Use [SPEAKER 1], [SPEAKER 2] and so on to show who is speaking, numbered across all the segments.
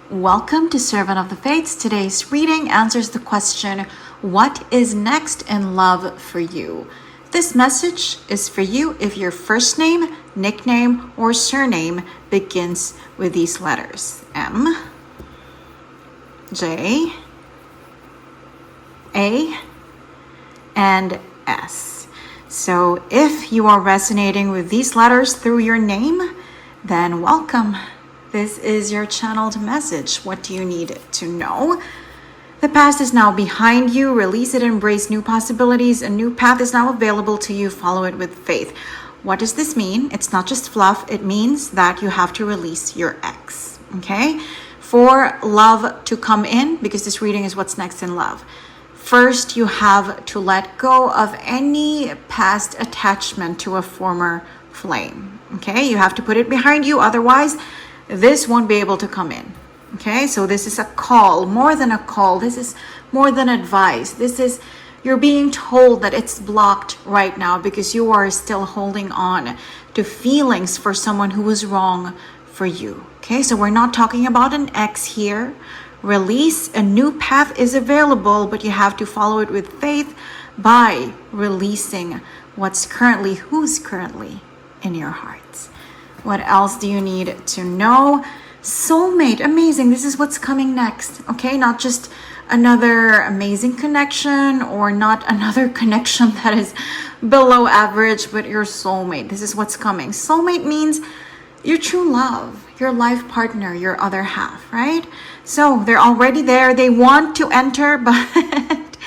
[SPEAKER 1] Welcome to Servant of the Fates. Today's reading answers the question, what is next in love for you? This message is for you if your first name, nickname, or surname begins with these letters: M, J, A, and S. So if you are resonating with these letters through your name, then welcome. This is your channeled message. What do you need to know? The past is now behind you. Release it, embrace new possibilities. A new path is now available to you. Follow it with faith. What does this mean? It's not just fluff. It means that you have to release your ex, okay? For love to come in, because this reading is what's next in love. First, you have to let go of any past attachment to a former flame, okay? You have to put it behind you. Otherwise, this won't be able to come in. Okay, so this is a call, more than a call. This is more than advice. This is, you're being told that it's blocked right now because you are still holding on to feelings for someone who was wrong for you. Okay, so we're not talking about an ex here. Release, a new path is available, but you have to follow it with faith by releasing who's currently in your heart. What else do you need to know? Soulmate, amazing. This is what's coming next, okay? Not just another amazing connection or not another connection that is below average, but your soulmate. This is what's coming. Soulmate means your true love, your life partner, your other half, right? So they're already there. They want to enter, but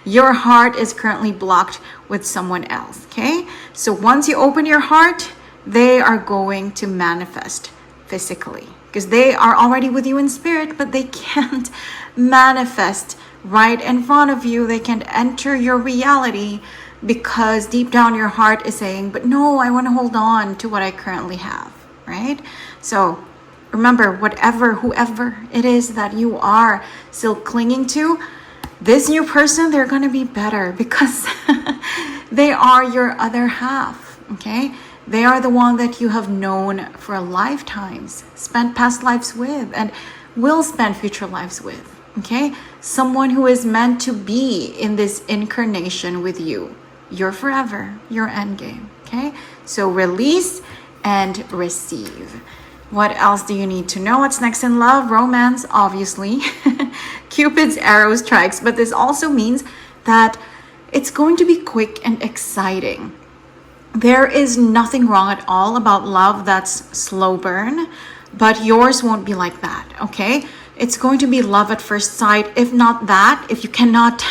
[SPEAKER 1] your heart is currently blocked with someone else, okay? So once you open your heart, they are going to manifest physically because they are already with you in spirit, but they can't manifest right in front of you. They can't enter your reality because deep down your heart is saying, but no, I want to hold on to what I currently have, right? So remember, whoever it is that you are still clinging to, this new person, they're going to be better because they are your other half, okay? They are the one that you have known for lifetimes, spent past lives with, and will spend future lives with, okay? Someone who is meant to be in this incarnation with you. You're forever, your endgame, okay? So release and receive. What else do you need to know? What's next in love? Romance, obviously. Cupid's arrow strikes, but this also means that it's going to be quick and exciting. There is nothing wrong at all about love that's slow burn, but yours won't be like that, okay? It's going to be love at first sight. If not that, if you cannot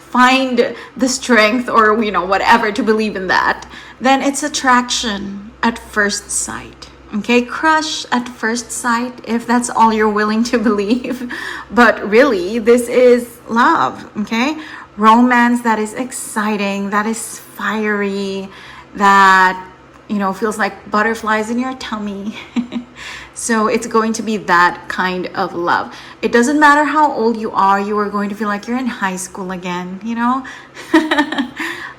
[SPEAKER 1] find the strength or, whatever to believe in that, then it's attraction at first sight, okay? Crush at first sight, if that's all you're willing to believe. But really, this is love, okay? Romance that is exciting, that is fiery, that feels like butterflies in your tummy. So it's going to be that kind of love. It doesn't matter how old you are going to feel like you're in high school again,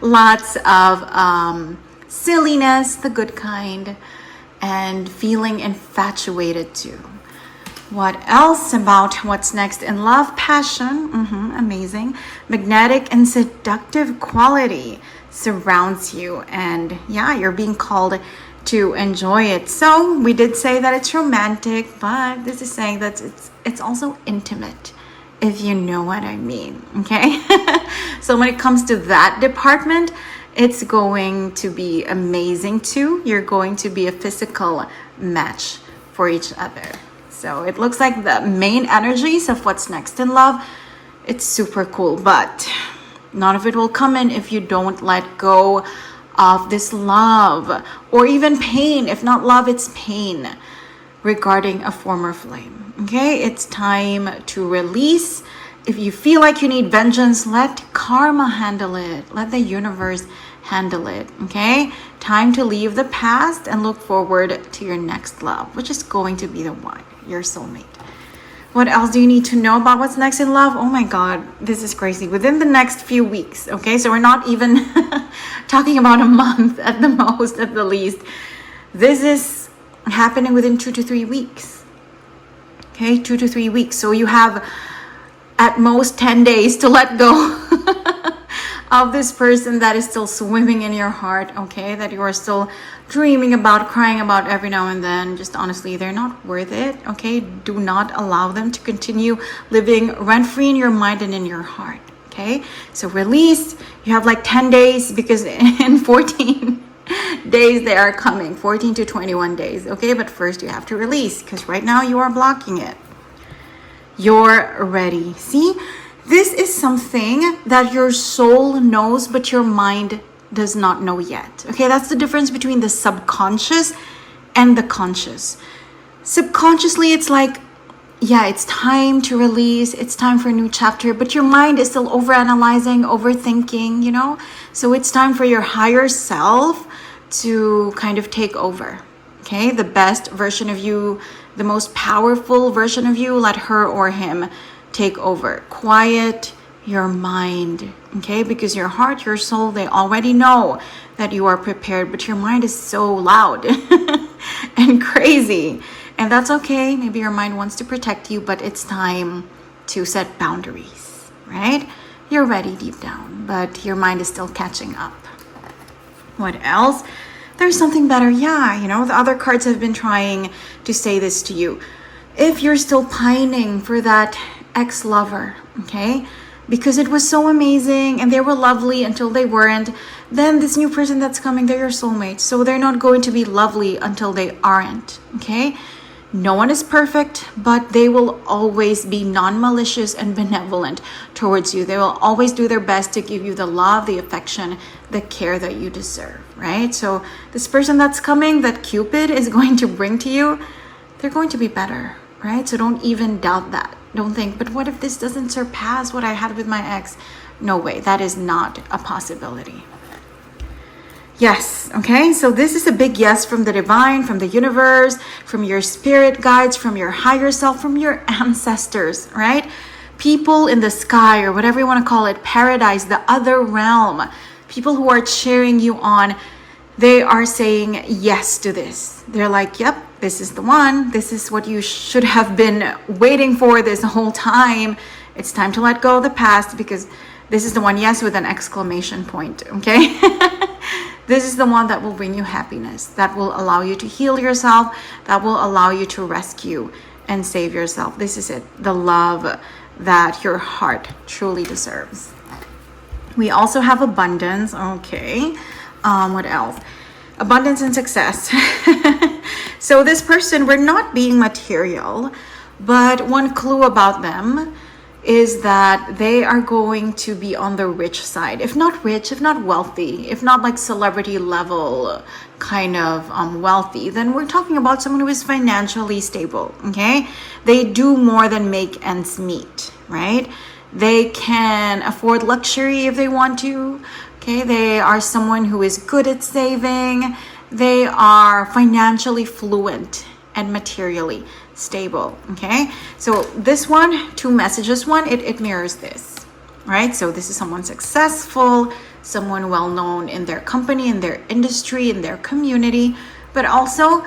[SPEAKER 1] Lots of silliness, the good kind, and feeling infatuated too. What else about what's next in love? Passion, amazing. Magnetic and seductive quality surrounds you, and you're being called to enjoy it. So we did say that it's romantic, but this is saying that it's also intimate, if you know what I mean, okay? So when it comes to that department, it's going to be amazing too. You're going to be a physical match for each other. So it looks like the main energies of what's next in love, it's super cool, but none of it will come in if you don't let go of this love or even pain. If not love, it's pain regarding a former flame, okay? It's time to release. If you feel like you need vengeance, let karma handle it. Let the universe handle it, okay? Time to leave the past and look forward to your next love, which is going to be the one, your soulmate. What else do you need to know about what's next in love? Oh my God, this is crazy. Within the next few weeks, okay? So we're not even talking about a month at the most, at the least. This is happening within 2 to 3 weeks. Okay, 2 to 3 weeks. So you have at most 10 days to let go of this person that is still swimming in your heart, okay? That you are still dreaming about, crying about every now and then. Just honestly, they're not worth it, okay? Do not allow them to continue living rent-free in your mind and in your heart, okay? So release. You have like 10 days because in 14 days they are coming, 14 to 21 days, okay? But first you have to release because right now you are blocking it. You're ready. See, this is something that your soul knows, but your mind does not know yet. Okay, that's the difference between the subconscious and the conscious. Subconsciously, it's like, yeah, it's time to release, it's time for a new chapter, but your mind is still overanalyzing, overthinking, you know? So it's time for your higher self to kind of take over. Okay, the best version of you, the most powerful version of you, let her or him take over. Quiet your mind, okay? Because your heart, your soul, they already know that you are prepared, but your mind is so loud and crazy. And that's okay. Maybe your mind wants to protect you, but it's time to set boundaries, right? You're ready deep down, but your mind is still catching up. What else? There's something better. Yeah, you know, the other cards have been trying to say this to you. If you're still pining for that ex-lover, okay, because it was so amazing and they were lovely until they weren't, then this new person that's coming, they're your soulmate. So they're not going to be lovely until they aren't, okay? No one is perfect, but they will always be non-malicious and benevolent towards you. They will always do their best to give you the love, the affection, the care that you deserve, right? So this person that's coming, that Cupid is going to bring to you, they're going to be better, right? So don't even doubt that. Don't think, but what if this doesn't surpass what I had with my ex? No way, that is not a possibility. Yes, okay, so this is a big yes from the divine, from the universe, from your spirit guides, from your higher self, from your ancestors, right? People in the sky, or whatever you want to call it, paradise, the other realm, people who are cheering you on, they are saying yes to this. They're like, yep, this is the one. This is what you should have been waiting for this whole time. It's time to let go of the past because this is the one, yes, with an exclamation point, okay? This is the one that will bring you happiness, that will allow you to heal yourself, that will allow you to rescue and save yourself. This is it, the love that your heart truly deserves. We also have abundance, okay. What else? Abundance and success. So this person, we're not being material, but one clue about them is that they are going to be on the rich side. If not rich, if not wealthy, if not like celebrity level kind of wealthy, then we're talking about someone who is financially stable, okay? They do more than make ends meet, right? They can afford luxury if they want to, okay? They are someone who is good at saving. They are financially fluent and materially stable, okay? So this one, two messages, one, it mirrors this, right? So this is someone successful, someone well-known in their company, in their industry, in their community, but also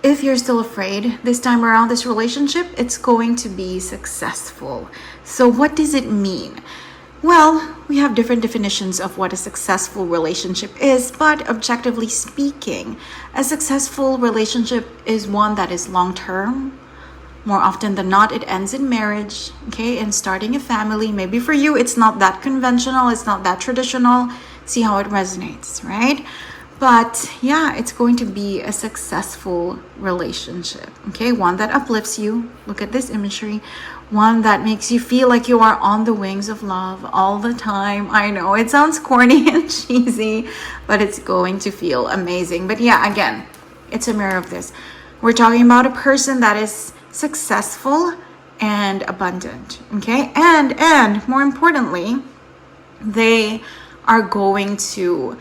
[SPEAKER 1] if you're still afraid this time around, this relationship, it's going to be successful. So what does it mean? Well, we have different definitions of what a successful relationship is, but objectively speaking, a successful relationship is one that is long-term. More often than not, it ends in marriage, okay, and starting a family. Maybe for you, it's not that conventional, it's not that traditional. See how it resonates, right? But yeah, it's going to be a successful relationship, okay? One that uplifts you. Look at this imagery. One that makes you feel like you are on the wings of love all the time. I know it sounds corny and cheesy, but it's going to feel amazing. But yeah, again, it's a mirror of this. We're talking about a person that is successful and abundant, okay? And more importantly, they are going to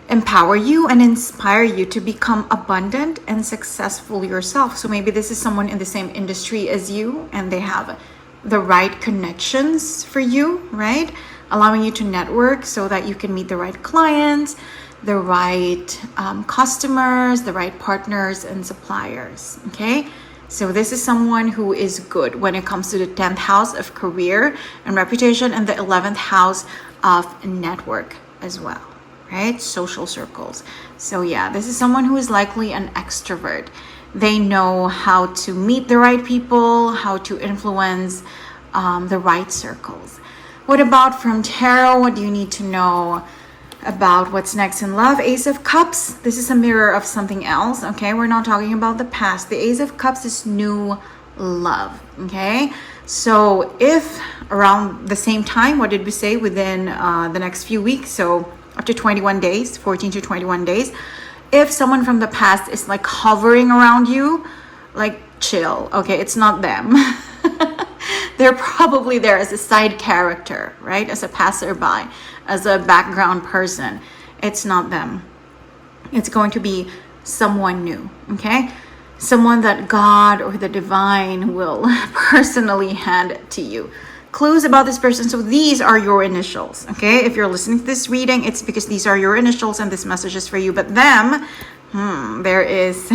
[SPEAKER 1] empower you and inspire you to become abundant and successful yourself. So maybe this is someone in the same industry as you and they have the right connections for you, right? Allowing you to network so that you can meet the right clients, the right customers, the right partners and suppliers, okay? So this is someone who is good when it comes to the 10th house of career and reputation, and the 11th house of network as well, right? Social circles. So yeah, this is someone who is likely an extrovert. They know how to meet the right people, how to influence the right circles. What about from tarot? What do you need to know about what's next in love? Ace of Cups. This is a mirror of something else, okay? We're not talking about the past. The Ace of Cups is new love, okay? So if around the same time, what did we say, within the next few weeks, so up to 21 days, 14 to 21 days, if someone from the past is like hovering around you, like chill, okay? It's not them. They're probably there as a side character, right? As a passerby, as a background person. It's not them. It's going to be someone new, okay? Someone that God or the divine will personally hand to you. Clues about this person. So these are your initials, okay? If you're listening to this reading, it's because these are your initials and this message is for you. But them, there is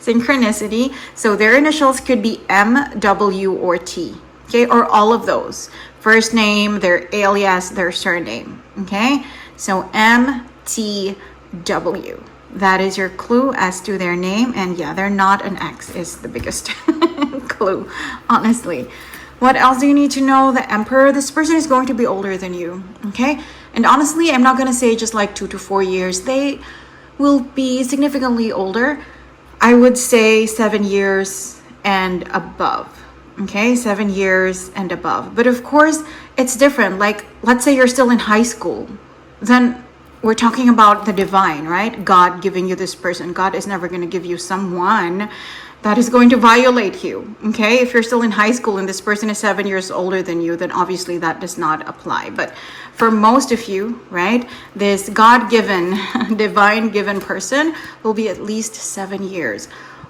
[SPEAKER 1] synchronicity. So their initials could be M, W, or T, okay? Or all of those. First name, their alias, their surname, okay? So M, T, W. That is your clue as to their name. And yeah, they're not an X is the biggest clue, honestly. What else do you need to know? The Emperor. This person is going to be older than you, okay? And honestly, I'm not going to say just like 2 to 4 years. They will be significantly older. I would say 7 years and above, okay? 7 years and above. But of course, it's different. Like, let's say you're still in high school. Then we're talking about the divine, right? God giving you this person. God is never going to give you someone that is going to violate you, okay? If you're still in high school and this person is 7 years older than you, then obviously that does not apply. But for most of you, right, this God-given, divine-given person will be at least 7 years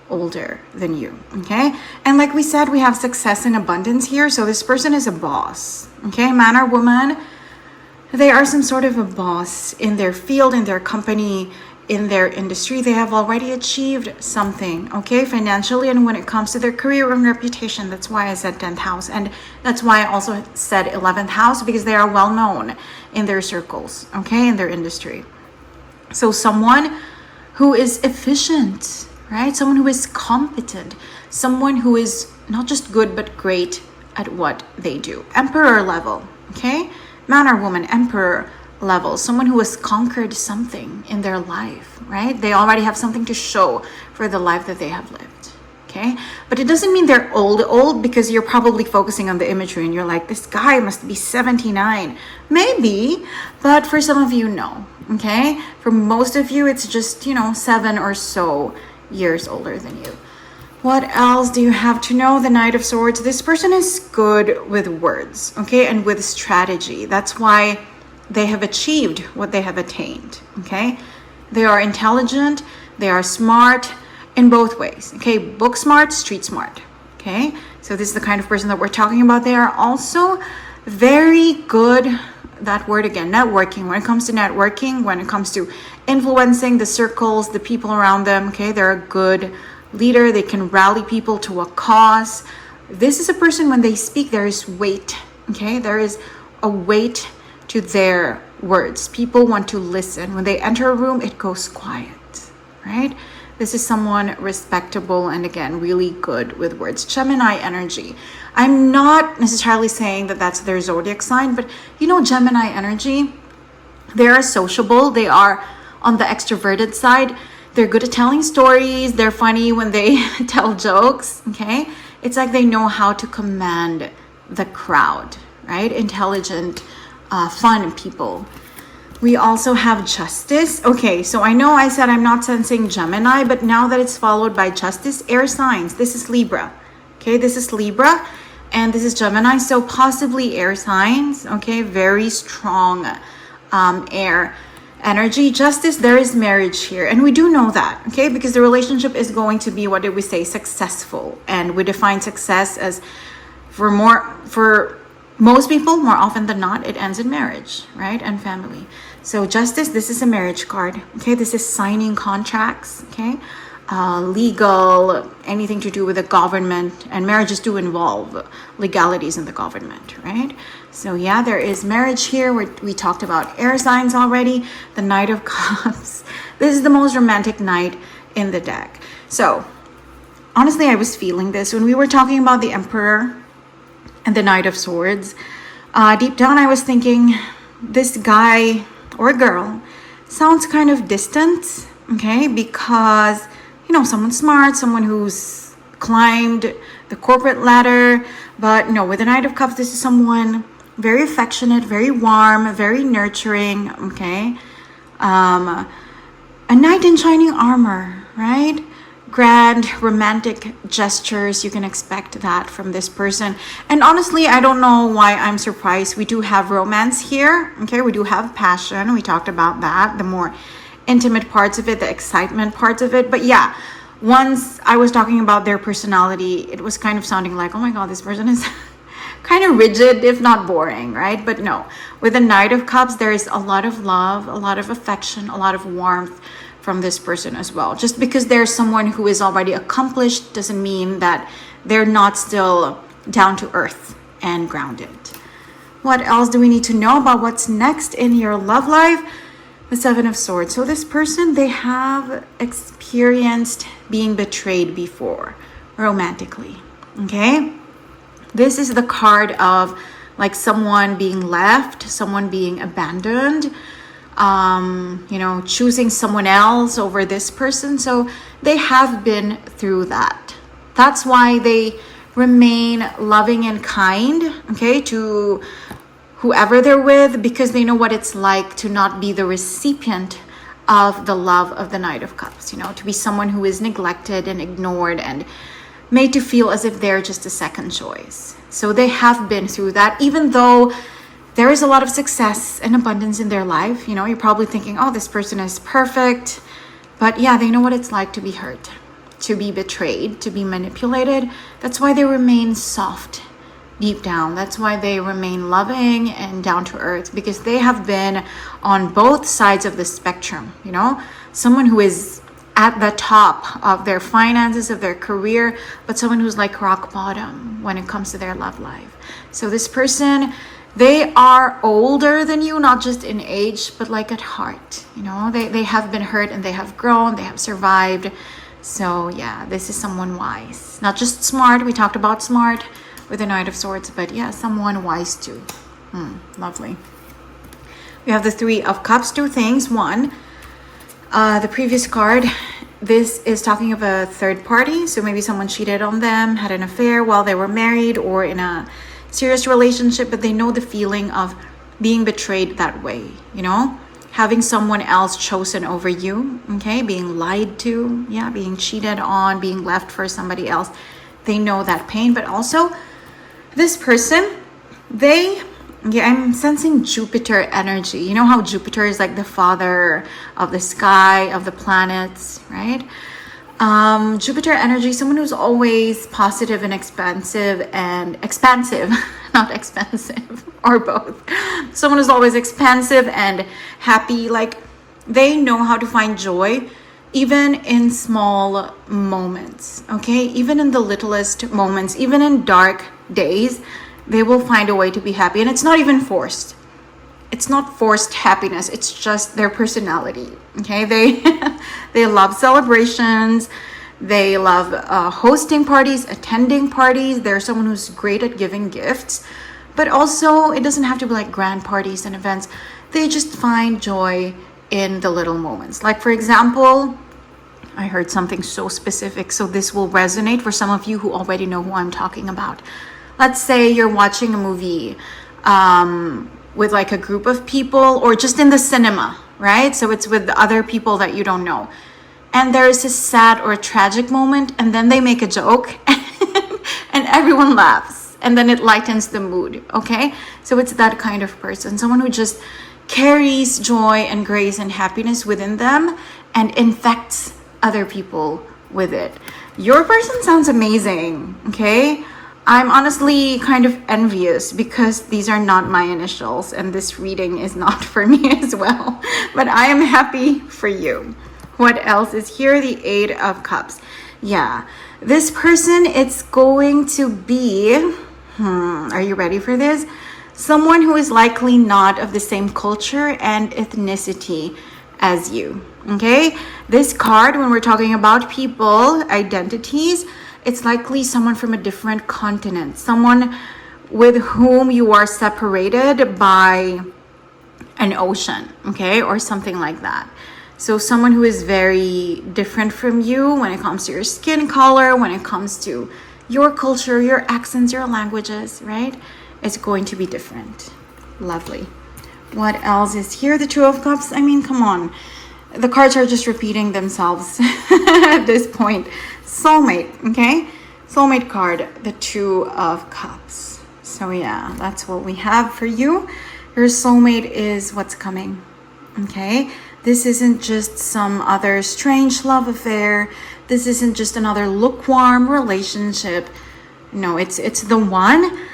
[SPEAKER 1] older than you, okay? And like we said, we have success and abundance here. So this person is a boss, okay? Man or woman, they are some sort of a boss in their field, in their company, in their industry. They have already achieved something, okay, financially, and when it comes to their career and reputation. That's why I said 10th house, and that's why I also said 11th house, because they are well known in their circles, okay, in their industry. So someone who is efficient, right? Someone who is competent, someone who is not just good but great at what they do. Emperor level, okay? Man or woman, emperor level, someone who has conquered something in their life, right? They already have something to show for the life that they have lived, okay? But it doesn't mean they're old, because you're probably focusing on the imagery and you're like, this guy must be 79. Maybe, but for some of you, no, okay? For most of you, it's just, 7 or so years older than you. What else do you have to know? The Knight of Swords. This person is good with words, okay, and with strategy. That's why they have achieved what they have attained, okay? They are intelligent, they are smart in both ways, okay? Book smart, street smart, okay? So this is the kind of person that we're talking about. They are also very good, that word again, networking. When it comes to networking, when it comes to influencing the circles, the people around them, okay? They're a good leader. They can rally people to a cause. This is a person, when they speak, there is weight, okay? There is a weight to their words. People want to listen. When they enter a room, it goes quiet, right? This is someone respectable and, again, really good with words. Gemini energy. I'm not necessarily saying that that's their zodiac sign, but Gemini energy, they are sociable. They are on the extroverted side. They're good at telling stories. They're funny when they tell jokes, okay? It's like they know how to command the crowd, right? Intelligent, fun people. We also have Justice. Okay, so I know I said I'm not sensing Gemini, but now that it's followed by Justice, air signs. This is Libra, okay? This is Libra, and this is Gemini, so possibly air signs, okay? Very strong air energy. Justice, there is marriage here, and we do know that, okay? Because the relationship is going to be, what did we say, successful, and we define success as for most people, more often than not, it ends in marriage, right? And family. So Justice, this is a marriage card, okay? This is signing contracts, okay? legal, anything to do with the government, and marriages do involve legalities in the government, right? So yeah, there is marriage here. We talked about air signs already. The Knight of Cups. This is the most romantic knight in the deck. So honestly, I was feeling this when we were talking about the Emperor and the Knight of Swords. Deep down, I was thinking this guy or girl sounds kind of distant, okay? Because, you know, someone smart, someone who's climbed the corporate ladder. But no, with the Knight of Cups, this is someone very affectionate, very warm, very nurturing, okay? A knight in shining armor, right? Grand romantic gestures, you can expect that from this person. And honestly, I don't know why I'm surprised. We do have romance here, okay? We do have passion. We talked about that, the more intimate parts of it, the excitement parts of it. But yeah, once I was talking about their personality, it was kind of sounding like, oh my God, this person is kind of rigid, if not boring, right? But no, with the Knight of Cups, there is a lot of love, a lot of affection, a lot of warmth from this person as well. Just because there's someone who is already accomplished doesn't mean that they're not still down to earth and grounded. What else do we need to know about what's next in your love life? The Seven of Swords. So this person, they have experienced being betrayed before, romantically, okay? This is the card of like someone being left, someone being abandoned, you know, choosing someone else over this person. So they have been through that. That's why they remain loving and kind, okay, to whoever they're with, because they know what it's like to not be the recipient of the love of the Knight of Cups, you know, to be someone who is neglected and ignored and made to feel as if they're just a second choice. So they have been through that, even though there is a lot of success and abundance in their life. You know, you're probably thinking, oh, this person is perfect. But yeah, they know what it's like to be hurt, to be betrayed, to be manipulated. That's why they remain soft deep down. That's why they remain loving and down to earth, because they have been on both sides of the spectrum, you know, someone who is at the top of their finances, of their career, but someone who's like rock bottom when it comes to their love life. So this person, they are older than you, not just in age, but like at heart, you know, they have been hurt and they have grown, they have survived. So yeah, this is someone wise, not just smart. We talked about smart with the Knight of Swords, but yeah, someone wise too. Lovely. We have the Three of Cups. Two things. One, the previous card, this is talking of a third party. So maybe someone cheated on them, had an affair while they were married or in a serious relationship, but they know the feeling of being betrayed that way, you know, having someone else chosen over you, okay, being lied to, yeah, being cheated on, being left for somebody else. They know that pain. But also this person, I'm sensing Jupiter energy. You know how Jupiter is like the father of the sky, of the planets, right? Jupiter energy, someone who's always positive and expansive, not expensive, or both. Someone who's always expansive and happy. Like they know how to find joy even in small moments, okay? Even in the littlest moments, even in dark days, they will find a way to be happy. And it's not even forced. It's not forced happiness. It's just their personality, okay? They love celebrations. They love hosting parties, attending parties. They're someone who's great at giving gifts. But also, it doesn't have to be like grand parties and events. They just find joy in the little moments. Like, for example, I heard something so specific, so this will resonate for some of you who already know who I'm talking about. Let's say you're watching a movie with like a group of people, or just in the cinema, right? So it's with other people that you don't know. And there's a sad or a tragic moment, and then they make a joke and everyone laughs, and then it lightens the mood, okay? So it's that kind of person, someone who just carries joy and grace and happiness within them and infects other people with it. Your person sounds amazing, okay? I'm honestly kind of envious because these are not my initials and this reading is not for me as well. But I am happy for you. What else is here? The Eight of Cups. Yeah, this person, it's going to be, are you ready for this? Someone who is likely not of the same culture and ethnicity as you. Okay, this card, when we're talking about people, identities, it's likely someone from a different continent, someone with whom you are separated by an ocean, okay, or something like that. So someone who is very different from you when it comes to your skin color, when it comes to your culture, your accents, your languages, right? It's going to be different. Lovely. What else is here? The Two of Cups. I mean, come on. The cards are just repeating themselves at this point. Soulmate, okay? Soulmate card, the Two of Cups. So yeah, that's what we have for you. Your soulmate is what's coming, okay? This isn't just some other strange love affair. This isn't just another lukewarm relationship. No, it's the one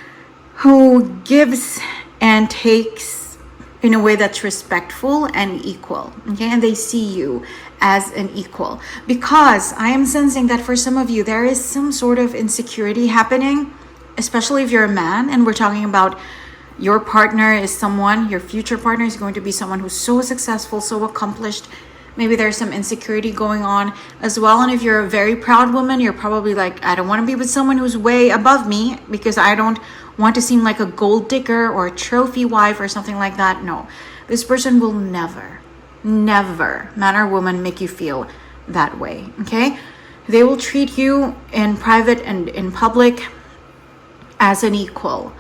[SPEAKER 1] who gives and takes in a way that's respectful and equal, okay? And they see you as an equal, because I am sensing that for some of you there is some sort of insecurity happening, especially if you're a man, and we're talking about your partner is someone, your future partner is going to be someone who's so successful, so accomplished. Maybe there's some insecurity going on as well. And if you're a very proud woman, you're probably like, I don't want to be with someone who's way above me because I don't want to seem like a gold digger or a trophy wife or something like that. No, this person will never, man or woman, make you feel that way, okay? They will treat you in private and in public as an equal,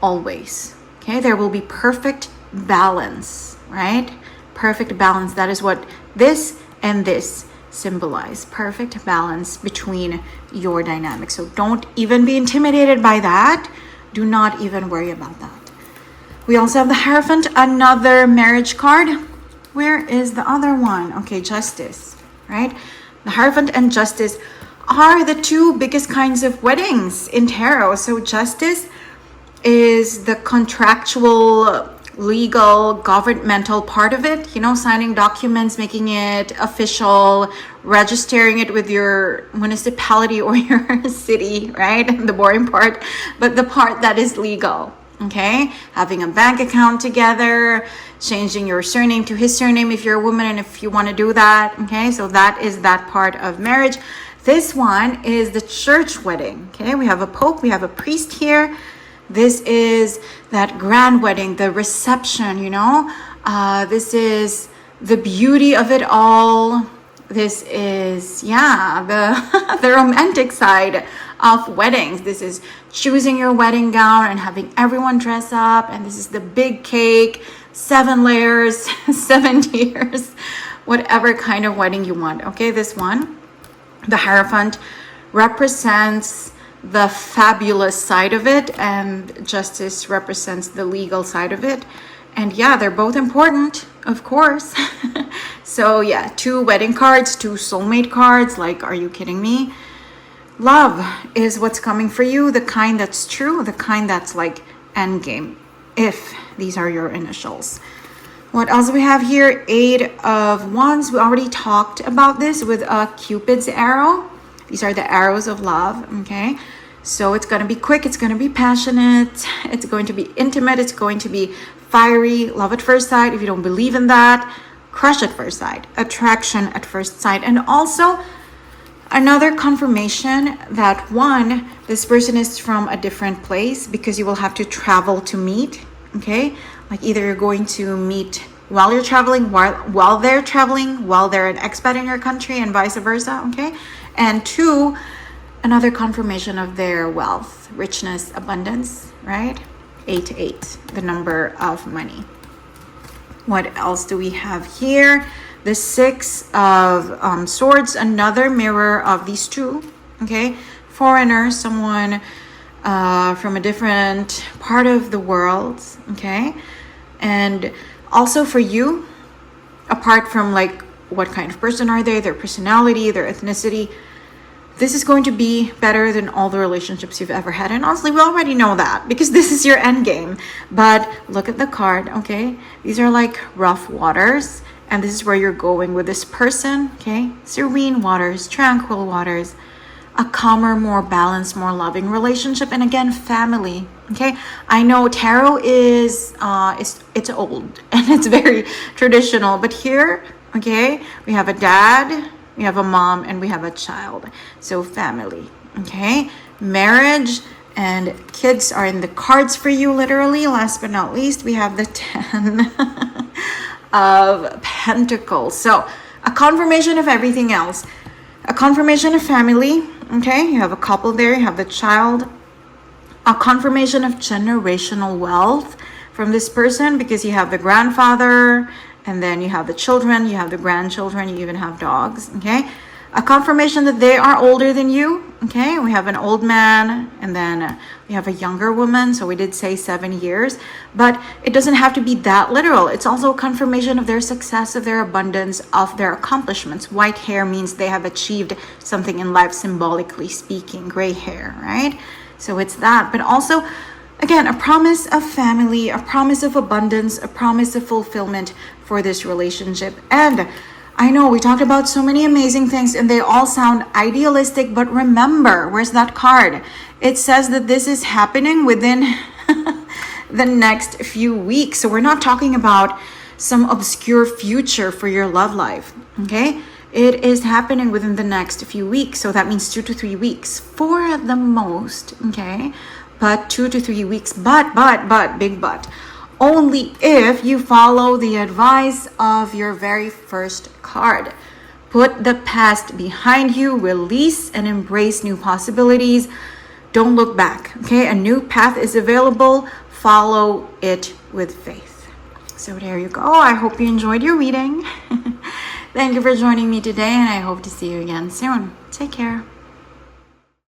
[SPEAKER 1] always, okay? There will be perfect balance, right? Perfect balance. That is what this and this symbolize. Perfect balance between your dynamics. So don't even be intimidated by that. Do not even worry about that. We also have the Hierophant, another marriage card. Where is the other one? Okay, Justice, right? The Hierophant and Justice are the two biggest kinds of weddings in tarot. So Justice is the contractual, legal, governmental part of it, you know, signing documents, making it official, registering it with your municipality or your city, right? The boring part, but the part that is legal, okay? Having a bank account together, changing your surname to his surname if you're a woman and if you want to do that, okay? So that is that part of marriage. This one is the church wedding, okay? We have a pope, we have a priest here. This is that grand wedding, the reception, you know. This is the beauty of it all. This is, yeah, the romantic side of weddings. This is choosing your wedding gown and having everyone dress up. And this is the big cake, 7 layers, 7 tiers, whatever kind of wedding you want. Okay, this one, the Hierophant, represents the fabulous side of it, and Justice represents the legal side of it. And yeah, they're both important, of course. So yeah, 2 wedding cards, 2 soulmate cards. Like, are you kidding me? Love is what's coming for you, the kind that's true, the kind that's like endgame, if these are your initials. What else do we have here? 8 of Wands. We already talked about this with a Cupid's arrow. These are the arrows of love, okay? So it's going to be quick, it's going to be passionate, it's going to be intimate, it's going to be fiery, love at first sight. If you don't believe in that, crush at first sight, attraction at first sight. And also another confirmation that, one, this person is from a different place because you will have to travel to meet, okay? Like either you're going to meet while you're traveling, while they're traveling, while they're an expat in your country, and vice versa, okay? And 2, another confirmation of their wealth, richness, abundance, right? 8, the number of money. What else do we have here? The 6 of Swords, another mirror of these 2, okay? Foreigner, someone from a different part of the world, okay? And also for you, apart from like what kind of person are they, their personality, their ethnicity, this is going to be better than all the relationships you've ever had. And honestly, we already know that because this is your end game. But look at the card, okay? These are like rough waters. And this is where you're going with this person, okay? Serene waters, tranquil waters, a calmer, more balanced, more loving relationship, and again, family, okay? I know tarot is, it's old and it's very traditional, but here, okay, we have a dad, we have a mom, and we have a child. So family, okay? Marriage and kids are in the cards for you, literally. Last but not least, we have the 10 of Pentacles. So a confirmation of everything else. A confirmation of family, okay? You have a couple there, you have the child. A confirmation of generational wealth from this person, because you have the grandfather, and then you have the children, you have the grandchildren, you even have dogs, okay? A confirmation that they are older than you, okay? We have an old man, and then we have a younger woman, so we did say 7 years, but it doesn't have to be that literal. It's also a confirmation of their success, of their abundance, of their accomplishments. White hair means they have achieved something in life, symbolically speaking. Gray hair, right? So it's that, but also, again, a promise of family, a promise of abundance, a promise of fulfillment for this relationship. And I know we talked about so many amazing things and they all sound idealistic, but remember, where's that card? It says that this is happening within the next few weeks. So we're not talking about some obscure future for your love life, okay? It is happening within the next few weeks. So that means 2 to 3 weeks for the most, okay? But 2 to 3 weeks, but, big but. Only if you follow the advice of your very first card. Put the past behind you, release and embrace new possibilities. Don't look back, okay? A new path is available. Follow it with faith. So there you go. I hope you enjoyed your reading. Thank you for joining me today, and I hope to see you again soon. Take care.